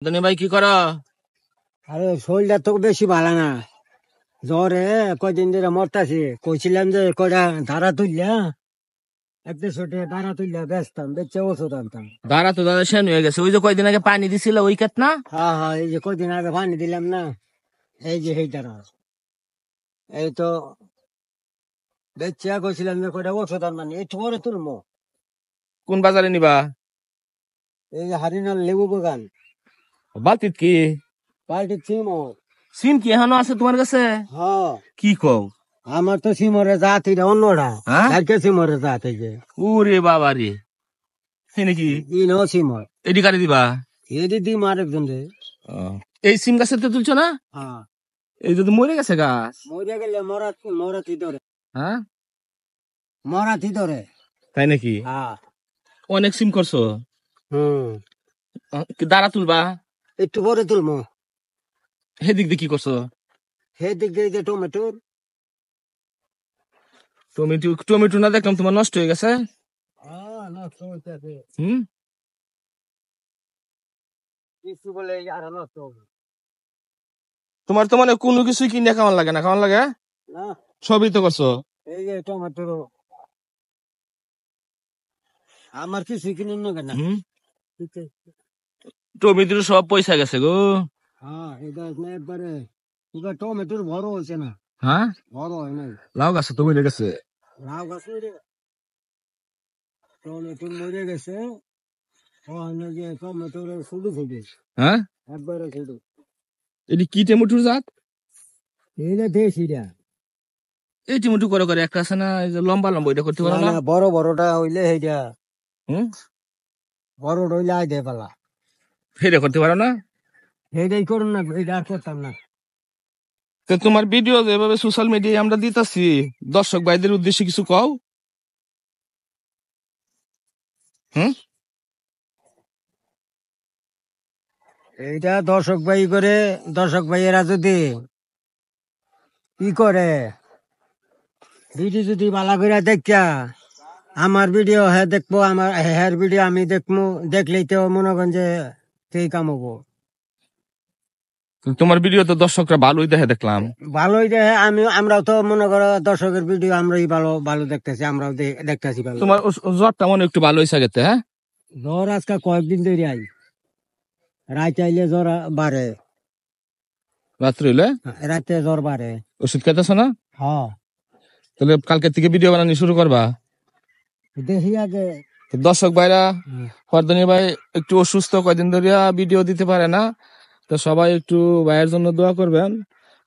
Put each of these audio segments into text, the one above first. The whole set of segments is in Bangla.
ধনী ভাই কি করো? আরে শরীরটা তো বেশি ভালো না, জ্বরে কয়দিন ধরে মরতাছি। কইছিলাম যে কয়টা ধারা তুললা, একটা ছোটে ধারা তুললা বেচতাম, বেচে ওষুধ আনতাম। দাঁড়া তো দাদা শেন হয়ে গেছে। ওই যে কয়দিন আগে পানি দিছিল ওই ক্ষেত না? হ্যাঁ হ্যাঁ, এই যে কয়দিন আগে পানি দিলাম না, এই যে সেই ধারা। এই তো বেচে কইছিলাম যে কয়টা ওষুধ আনবানি, একটু পরে তুলবো। কোন বাজারে নিবা? এই যে হারিনার লেবু বাগান, বালতিত কি পাল্টি সিমর। সিম কি এখনো আছে তোমার কাছে? হ্যাঁ, কি কও? আমার তো সিমরের জাত এটা অন্যটা, হ্যাঁ? সিমরের জাত এই যে ওরে বাবা রে, সেই নাকি? ইনো সিমর। এডি কারে দিবা? এদি দিম আরেকজন রে। ও, এই সিম গাছের তো তুলছো না? হ্যাঁ, এই যদি মরে গেছে গাছ। মরে গেলে মরাতি ধরে, হ্যাঁ, মরাতি ধরে। তাই নাকি? হ্যাঁ। অনেক সিম করছো। হুম, দাঁড়া তুলবা? একটু পরে তুলবো। সেদিক দিয়ে কি করছো? সেদিক দিয়ে যে টমেটোর। টমেটো টমেটো না দেখলাম তোমার নষ্ট হয়ে গেছে। নষ্ট হইতেছে হুম, কিছু বলে আর নষ্ট হবে তোমার তো মানে কোনো কিছুই কিনে খাওয়ান লাগে না, খাওয়ান লাগে না। সবই তো করছো। এই যে টমেটোর আমার কিছু কিনে নেবে না। হুম, টমেটোর সব পয়সা গেছে গো। হ্যাঁ, এটা একবারে এবার টমেটোর বড় হয়েছে না, হ্যাঁ, বড় হয় নাই। লাউ গাছ তো মরে গেছে। লাউ গাছ মরে, টমেটোর মরে গেছে। যে টমেটোর শুধু ফুটে, হ্যাঁ, একবারে শুধু। এটি কি টমেটোর জাত? এইটা দেশিটা। এই টমেটো করে করে একটা আছে না, এই যে লম্বা লম্বা, এটা করতে পারো না? বড় বড়টা হইলে সেইটা, হুম, বড় হইলে আই দে পালা, সেটা করতে পারো না? সেইটাই করুন না, এইটা আর করতাম না। তো তোমার ভিডিও যেভাবে সোশ্যাল মিডিয়ায় আমরা দিতেছি, দর্শক ভাইদের উদ্দেশ্যে কিছু কও। হুম, এইটা দর্শক ভাই করে, দর্শক ভাইয়েরা যদি ই করে, ভিডিও যদি বালা করে দেখা, আমার ভিডিও হ্যাঁ দেখবো, আমার হ্যার ভিডিও আমি দেখবো, দেখলেই তো মনে করেন যে সেই কাম হবো। তোমার ভিডিও তো দর্শকরা ভালোই দেখে দেখলাম। ভালোই দেখে, আমরাও তো মনে করো দর্শকের ভিডিও আমরাই ভালো ভালো দেখতেছি, আমরাও দেখতেছি ভালো। তোমার জ্বরটা মনে একটু ভালো হয়েছে গেতে। হ্যাঁ, জ্বর আজকে কয়েকদিন ধরে আই, রাত আইলে জ্বর বাড়ে, রাত্রে হইলে রাতে জ্বর বাড়ে। ওষুধ খেতেছ না? হ্যাঁ, তাহলে কালকে থেকে ভিডিও বানানো শুরু করবা। দেখি আগে। তো দর্শক ভাইরা, ফরদানি ভাই একটু অসুস্থ, কয়দিন ধরে ভিডিও দিতে পারে না। তো সবাই একটু ভাইয়ের জন্য দোয়া করবেন।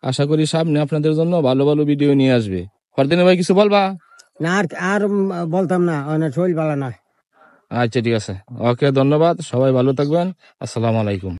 আশা করি সামনে আপনাদের জন্য ভালো ভালো ভিডিও নিয়ে আসবে। ফরদানি ভাই কিছু বলবা? না, আর আর বলতাম না, অনেক শরীর ভালো না। আচ্ছা ঠিক আছে, ওকে, ধন্যবাদ, সবাই ভালো থাকবেন। আসসালামু আলাইকুম।